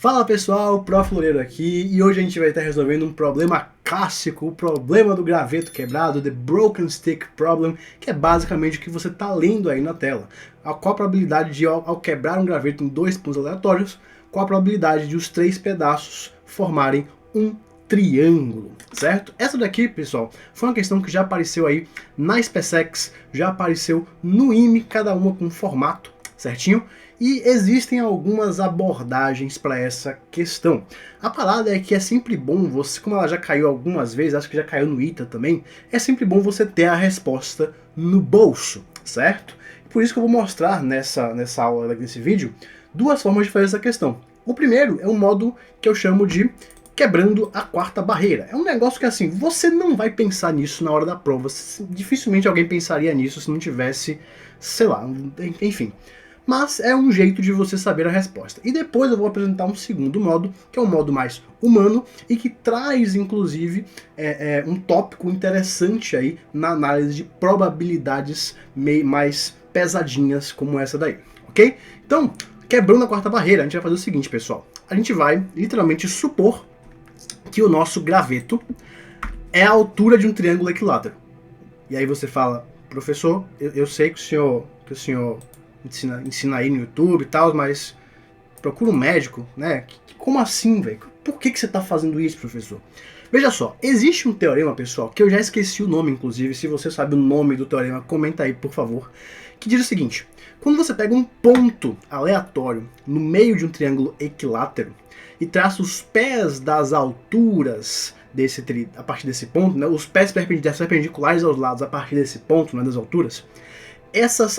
Fala pessoal, Prof. Loureiro aqui, e hoje a gente vai estar resolvendo um problema clássico, o problema do graveto quebrado, The Broken Stick Problem, que é basicamente o que você está lendo aí na tela. Qual a probabilidade de, ao quebrar um graveto em dois pontos aleatórios, qual a probabilidade de os três pedaços formarem um triângulo, certo? Essa daqui, pessoal, foi uma questão que já apareceu aí na SpaceX, já apareceu no IME, cada uma com um formato, certinho? E existem algumas abordagens para essa questão. A parada é que é sempre bom você, como ela já caiu algumas vezes, acho que já caiu no ITA também, é sempre bom você ter a resposta no bolso, certo? Por isso que eu vou mostrar nessa aula, nesse vídeo, duas formas de fazer essa questão. O primeiro é um modo que eu chamo de quebrando a quarta barreira. É um negócio que assim, você não vai pensar nisso na hora da prova. Dificilmente alguém pensaria nisso se não tivesse, sei lá, enfim. Mas é um jeito de você saber a resposta. E depois eu vou apresentar um segundo modo, que é um modo mais humano e que traz, inclusive, um tópico interessante aí na análise de probabilidades mais pesadinhas como essa daí, ok? Então, quebrando a quarta barreira, a gente vai fazer o seguinte, pessoal. A gente vai, literalmente, supor que o nosso graveto é a altura de um triângulo equilátero. E aí você fala, professor, eu sei que o senhor ensina aí no YouTube e tal, mas procura um médico, né? Como assim, velho? Por que você tá fazendo isso, professor? Veja só, existe um teorema, pessoal, que eu já esqueci o nome, inclusive. Se você sabe o nome do teorema, comenta aí, por favor. Que diz o seguinte: quando você pega um ponto aleatório no meio de um triângulo equilátero e traça os pés das alturas a partir desse ponto, né, os pés perpendiculares aos lados a partir desse ponto, né, das alturas,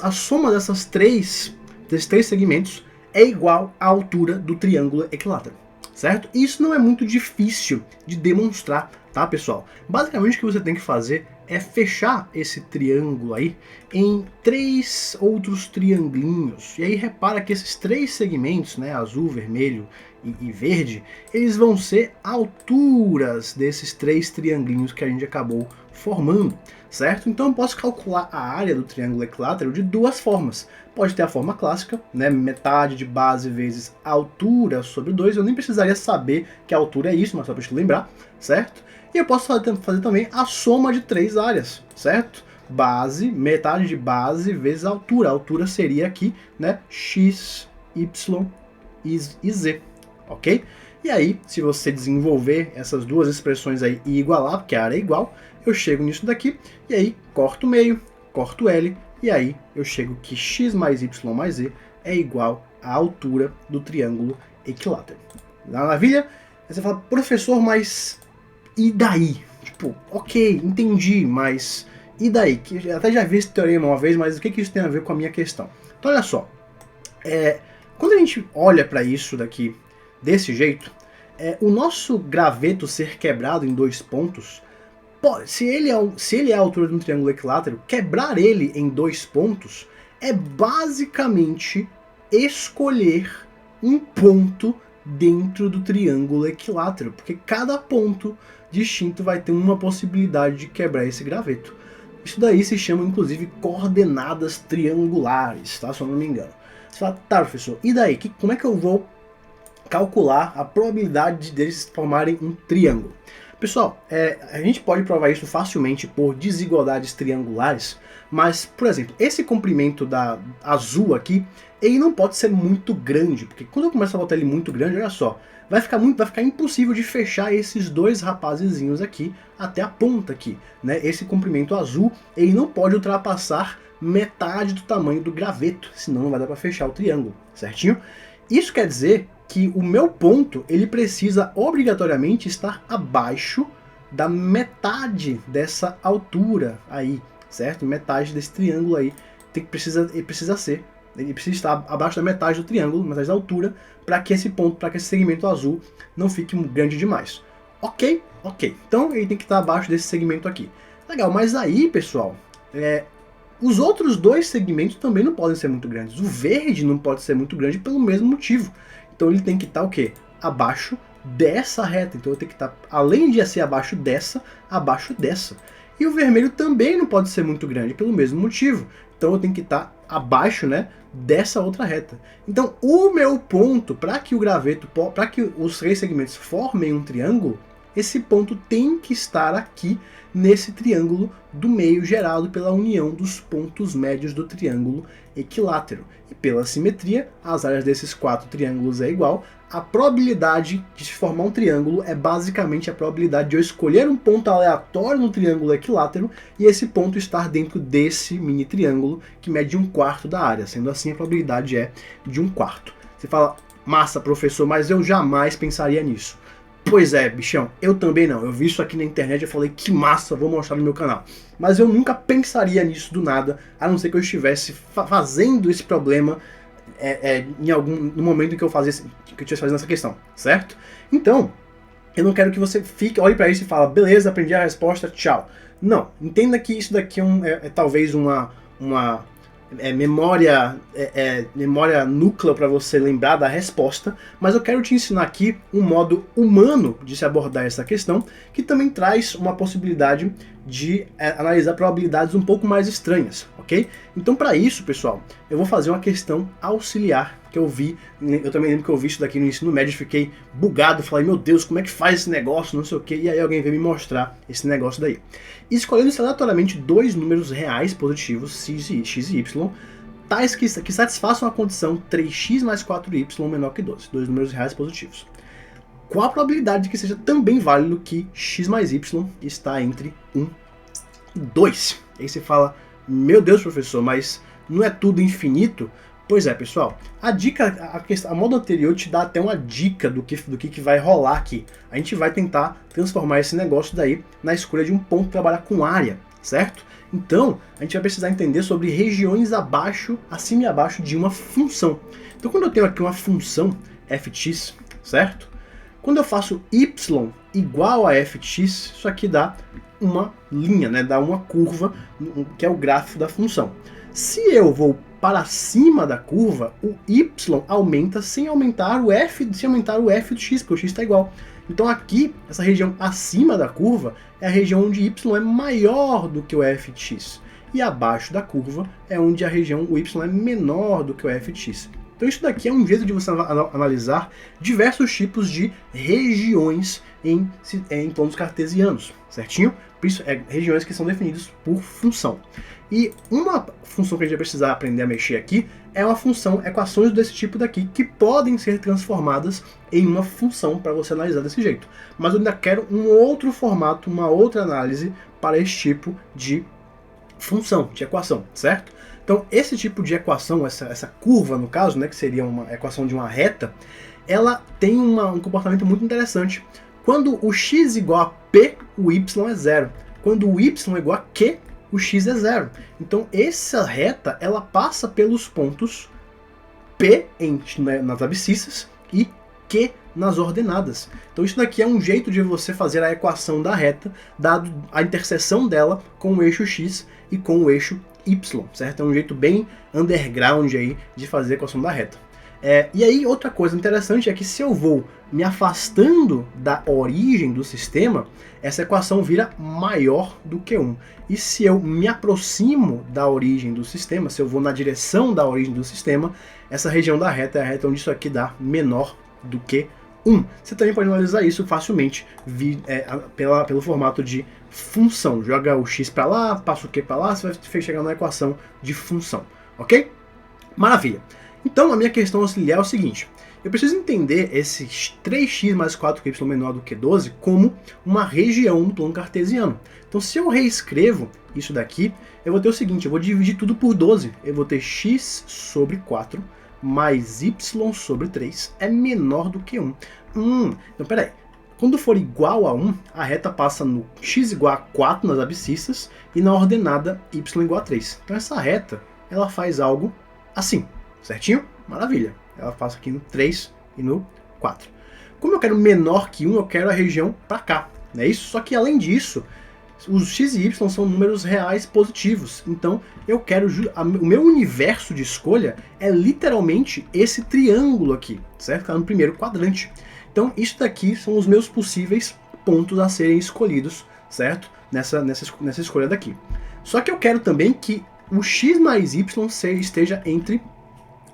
a soma desses três segmentos é igual à altura do triângulo equilátero, certo? E isso não é muito difícil de demonstrar, tá, pessoal? Basicamente o que você tem que fazer é fechar esse triângulo aí em três outros triangulinhos. E aí repara que esses três segmentos, né, azul, vermelho e verde, eles vão ser alturas desses três triangulinhos que a gente acabou formando, certo? Então eu posso calcular a área do triângulo equilátero de duas formas. Pode ter a forma clássica, né, metade de base vezes altura sobre 2, eu nem precisaria saber que a altura é isso, mas só para te lembrar, certo? E eu posso fazer também a soma de três áreas, certo? Metade de base vezes altura. A altura seria aqui, né, x, y e z, ok? E aí, se você desenvolver essas duas expressões aí e igualar, porque a área é igual, eu chego nisso daqui, e aí corto o meio, corto L, e aí eu chego que x mais y mais z é igual à altura do triângulo equilátero. Maravilha? Aí você fala, professor, mas e daí? Tipo, ok, entendi, mas e daí? Que até já vi esse teorema uma vez, mas o que isso tem a ver com a minha questão? Então olha só, quando a gente olha para isso daqui desse jeito, o nosso graveto ser quebrado em dois pontos, se ele é a altura de um triângulo equilátero, quebrar ele em dois pontos é basicamente escolher um ponto dentro do triângulo equilátero, porque cada ponto distinto vai ter uma possibilidade de quebrar esse graveto. Isso daí se chama, inclusive, coordenadas triangulares, tá? Se eu não me engano. Você fala, tá, professor, e daí? Como é que eu vou calcular a probabilidade deles formarem um triângulo? Pessoal, a gente pode provar isso facilmente por desigualdades triangulares, mas, por exemplo, esse comprimento da azul aqui, ele não pode ser muito grande, porque quando eu começo a botar ele muito grande, olha só, vai ficar impossível de fechar esses dois rapazezinhos aqui até a ponta aqui, né? Esse comprimento azul, ele não pode ultrapassar metade do tamanho do graveto, senão não vai dar para fechar o triângulo, certinho? Isso quer dizer que o meu ponto, ele precisa obrigatoriamente estar abaixo da metade dessa altura aí, certo? Metade desse triângulo aí ele precisa estar abaixo da metade do triângulo, metade da altura, para que esse ponto, para que esse segmento azul não fique grande demais. Ok? Ok. Então ele tem que estar abaixo desse segmento aqui. Legal, mas aí, pessoal, os outros dois segmentos também não podem ser muito grandes. O verde não pode ser muito grande pelo mesmo motivo. Então ele tem que estar o quê? Abaixo dessa reta. Então eu tenho que estar, além de ser abaixo dessa, abaixo dessa. e o vermelho também não pode ser muito grande, pelo mesmo motivo. Então eu tenho que estar abaixo, né, dessa outra reta. Então o meu ponto, para que o graveto, para que os três segmentos formem um triângulo, esse ponto tem que estar aqui nesse triângulo do meio gerado pela união dos pontos médios do triângulo equilátero. E pela simetria, as áreas desses quatro triângulos é igual. A probabilidade de se formar um triângulo é basicamente a probabilidade de eu escolher um ponto aleatório no triângulo equilátero e esse ponto estar dentro desse mini triângulo que mede 1/4 da área. Sendo assim, a probabilidade é de 1/4. Você fala, massa, professor, mas eu jamais pensaria nisso. Pois é, bichão, eu também não. Eu vi isso aqui na internet e falei, que massa, vou mostrar no meu canal. Mas eu nunca pensaria nisso do nada, a não ser que eu estivesse fazendo esse problema no momento em que eu estivesse fazendo essa questão, certo? Então, eu não quero que você olhe para isso e fale, beleza, aprendi a resposta, tchau. Não, entenda que isso daqui é talvez uma memória núclea para você lembrar da resposta, mas eu quero te ensinar aqui um modo humano de se abordar essa questão, que também traz uma possibilidade de analisar probabilidades um pouco mais estranhas, ok? Então para isso, pessoal, eu vou fazer uma questão auxiliar que eu vi, eu também lembro que eu vi isso daqui no ensino médio, fiquei bugado, falei, meu Deus, como é que faz esse negócio, não sei o que, e aí alguém veio me mostrar esse negócio daí. Escolhendo aleatoriamente dois números reais positivos, x e y, tais que satisfaçam a condição 3x mais 4y menor que 12, dois números reais positivos. Qual a probabilidade de que seja também válido que x mais y está entre 1 e 2? Aí você fala, meu Deus, professor, mas não é tudo infinito? Pois é, pessoal, a modo anterior te dá até uma dica do que vai rolar aqui. A gente vai tentar transformar esse negócio daí na escolha de um ponto para trabalhar com área, certo? Então, a gente vai precisar entender sobre regiões acima e abaixo de uma função. Então, quando eu tenho aqui uma função fx, certo? Quando eu faço y igual a fx, isso aqui dá uma linha, né? Dá uma curva, que é o gráfico da função. Se eu vou para cima da curva, o y aumenta sem aumentar o f do x, porque o x está igual. Então aqui, essa região acima da curva é a região onde y é maior do que o f de x. E abaixo da curva é onde o y é menor do que o f de x. Então isso daqui é um jeito de você analisar diversos tipos de regiões em planos cartesianos, certinho? Por isso, regiões que são definidas por função. E uma função que a gente vai precisar aprender a mexer aqui é uma função, equações desse tipo daqui, que podem ser transformadas em uma função para você analisar desse jeito. Mas eu ainda quero um outro formato, uma outra análise para esse tipo de função, de equação, certo? Então esse tipo de equação, essa curva no caso, né, que seria uma equação de uma reta, ela tem um comportamento muito interessante. Quando o x é igual a p, o y é zero. Quando o y é igual a q, o x é zero. Então essa reta, ela passa pelos pontos P nas abscissas e Q nas ordenadas. Então isso daqui é um jeito de você fazer a equação da reta, dado a interseção dela com o eixo x e com o eixo y, certo? É um jeito bem underground aí de fazer a equação da reta. E aí outra coisa interessante é que se eu vou me afastando da origem do sistema, essa equação vira maior do que 1. E se eu me aproximo da origem do sistema, se eu vou na direção da origem do sistema, essa região da reta é a reta onde isso aqui dá menor do que 1. Você também pode analisar isso facilmente pelo formato de função. Joga o x para lá, passa o q para lá, você vai chegar na equação de função, ok? Maravilha! Então a minha questão auxiliar é o seguinte: eu preciso entender esses 3x mais 4y menor do que 12 como uma região no plano cartesiano. Então se eu reescrevo isso daqui, eu vou ter o seguinte, eu vou dividir tudo por 12. Eu vou ter x sobre 4 mais y sobre 3 é menor do que 1. Então peraí. Quando for igual a 1, a reta passa no x igual a 4 nas abscissas e na ordenada y igual a 3. Então essa reta, ela faz algo assim, certinho? Maravilha. Ela passa aqui no 3 e no 4. Como eu quero menor que 1, eu quero a região para cá, não é isso? Só que além disso, os x e y são números reais positivos. Então eu quero o meu universo de escolha é literalmente esse triângulo aqui, certo? Está no primeiro quadrante. Então isso daqui são os meus possíveis pontos a serem escolhidos, certo? Nessa escolha daqui. Só que eu quero também que o x mais y esteja entre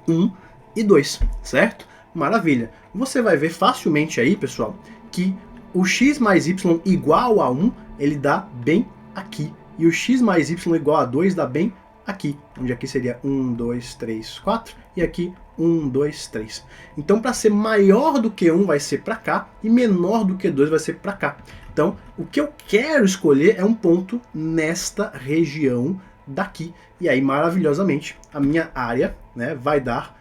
1 e 2, certo? Maravilha. Você vai ver facilmente aí, pessoal, que o x mais y igual a 1, ele dá bem aqui. E o x mais y igual a 2 dá bem aqui. Onde aqui seria 1, 2, 3, 4. E aqui 1, 2, 3. Então, para ser maior do que 1 vai ser para cá. E menor do que 2 vai ser para cá. Então, o que eu quero escolher é um ponto nesta região daqui. E aí, maravilhosamente, a minha área, né, vai dar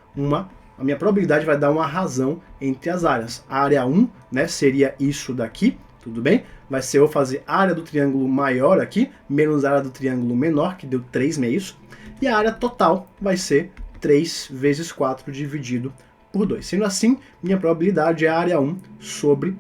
a minha probabilidade vai dar uma razão entre as áreas. A área 1, né, seria isso daqui, tudo bem? Vai ser eu fazer a área do triângulo maior aqui, menos a área do triângulo menor, que deu 3 meios. E a área total vai ser 3 vezes 4 dividido por 2. Sendo assim, minha probabilidade é a área 1 sobre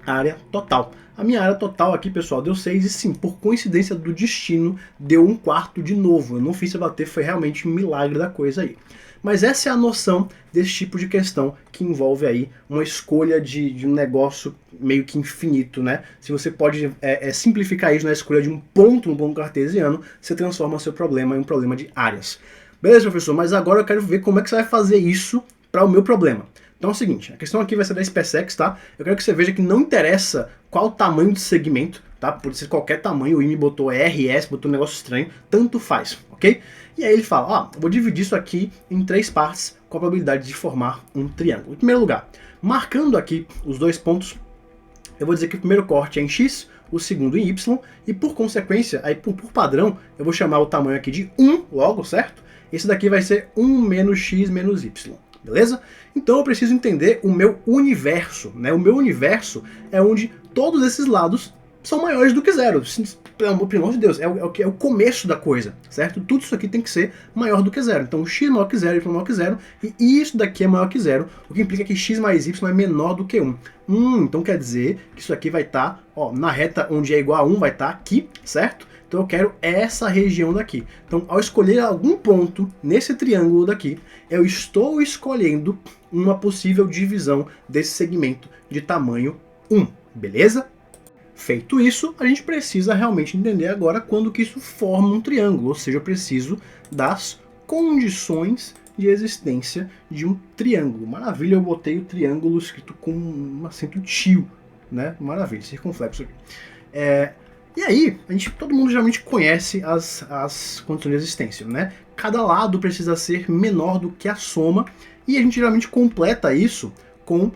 a área total. A minha área total aqui, pessoal, deu 6 e sim, por coincidência do destino, deu 1/4 de novo. Eu não fiz bater, foi realmente um milagre da coisa aí. Mas essa é a noção desse tipo de questão que envolve aí uma escolha de um negócio meio que infinito, né? Se você pode simplificar isso na escolha de um ponto no ponto cartesiano, você transforma seu problema em um problema de áreas. Beleza, professor, mas agora eu quero ver como é que você vai fazer isso para o meu problema. Então é o seguinte, a questão aqui vai ser da SpaceX, tá? Eu quero que você veja que não interessa qual o tamanho do segmento, tá? Pode ser qualquer tamanho, o IME botou RS, botou um negócio estranho, tanto faz, ok? E aí ele fala, ó, eu vou dividir isso aqui em 3 partes com a probabilidade de formar um triângulo. Em primeiro lugar, marcando aqui os 2 pontos, eu vou dizer que o primeiro corte é em X, o segundo em Y, e por consequência, aí por padrão, eu vou chamar o tamanho aqui de 1 logo, certo? Esse daqui vai ser 1 menos X menos Y. Beleza? Então eu preciso entender o meu universo, né? O meu universo é onde todos esses lados são maiores do que zero. Pelo amor de Deus, é o começo da coisa, certo? Tudo isso aqui tem que ser maior do que zero. Então o x é maior que zero, y é maior que zero, e isso daqui é maior que zero, o que implica que x mais y é menor do que 1. Então quer dizer que isso aqui vai estar, na reta onde é igual a 1, vai estar aqui, certo? Então eu quero essa região daqui. Então ao escolher algum ponto nesse triângulo daqui, eu estou escolhendo uma possível divisão desse segmento de tamanho 1, beleza? Feito isso, a gente precisa realmente entender agora quando que isso forma um triângulo, ou seja, eu preciso das condições de existência de um triângulo. Maravilha, eu botei o triângulo escrito com um acento tio, né? Maravilha, circunflexo aqui. E aí, todo mundo geralmente conhece as condições de existência, né? Cada lado precisa ser menor do que a soma, e a gente geralmente completa isso com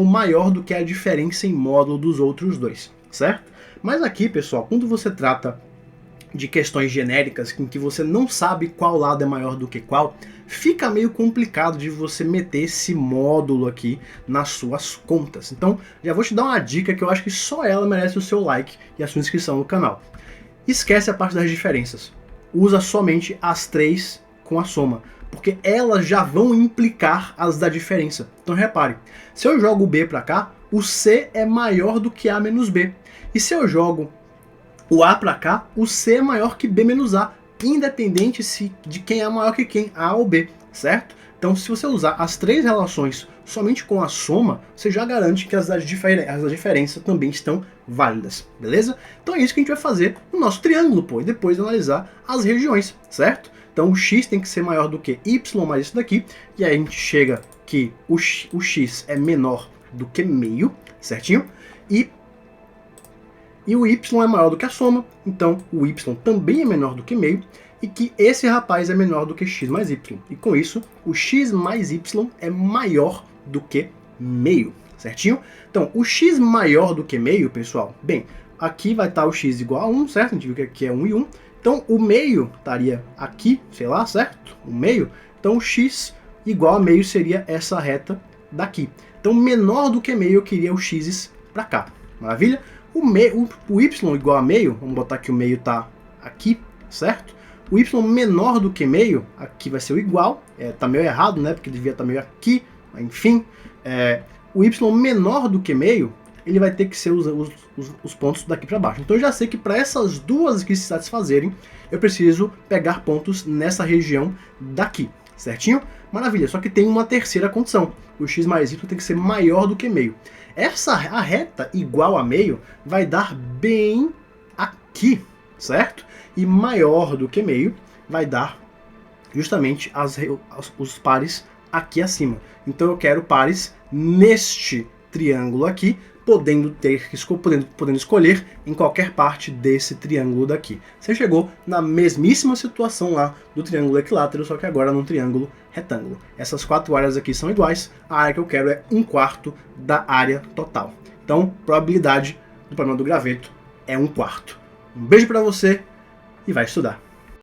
maior do que a diferença em módulo dos outros dois, certo? Mas aqui, pessoal, quando você trata de questões genéricas em que você não sabe qual lado é maior do que qual, fica meio complicado de você meter esse módulo aqui nas suas contas. Então, já vou te dar uma dica que eu acho que só ela merece o seu like e a sua inscrição no canal. Esquece a parte das diferenças. Usa somente as 3 com a soma, porque elas já vão implicar as da diferença. Então repare, se eu jogo B para cá, o C é maior do que A menos B. E se eu jogo o A para cá, o C é maior que B menos A, independente de quem é maior que quem, A ou B, certo? Então se você usar as 3 relações somente com a soma, você já garante que as da diferença também estão válidas, beleza? Então é isso que a gente vai fazer no nosso triângulo, pô, e depois analisar as regiões, certo? Então o x tem que ser maior do que y mais isso daqui, e aí a gente chega que o x é menor do que meio, certinho? E o y é maior do que a soma, então o y também é menor do que meio, e que esse rapaz é menor do que x mais y. E com isso, o x mais y é maior do que meio, certinho? Então, o x maior do que meio, pessoal, bem, aqui vai estar o x igual a 1, certo? A gente viu que aqui é 1 e 1. Então, o meio estaria aqui, sei lá, certo? O meio. Então, o x igual a meio seria essa reta daqui. Então, menor do que meio, eu queria o x para cá. Maravilha? O y igual a meio, vamos botar que o meio está aqui, certo? O y menor do que meio, aqui vai ser o igual. Tá meio errado, né? Porque devia estar meio aqui, enfim. O y menor do que meio, ele vai ter que ser os pontos daqui para baixo. Então eu já sei que para essas duas aqui se satisfazerem, eu preciso pegar pontos nessa região daqui, certinho? Maravilha, só que tem uma terceira condição. O x mais y tem que ser maior do que meio. A reta igual a meio vai dar bem aqui, certo? E maior do que meio vai dar justamente os pares aqui acima. Então eu quero pares neste triângulo aqui, podendo escolher em qualquer parte desse triângulo daqui. Você chegou na mesmíssima situação lá do triângulo equilátero, só que agora num triângulo retângulo. Essas 4 áreas aqui são iguais, a área que eu quero é 1/4 da área total. Então, probabilidade do problema do graveto é 1/4. Um beijo para você e vai estudar!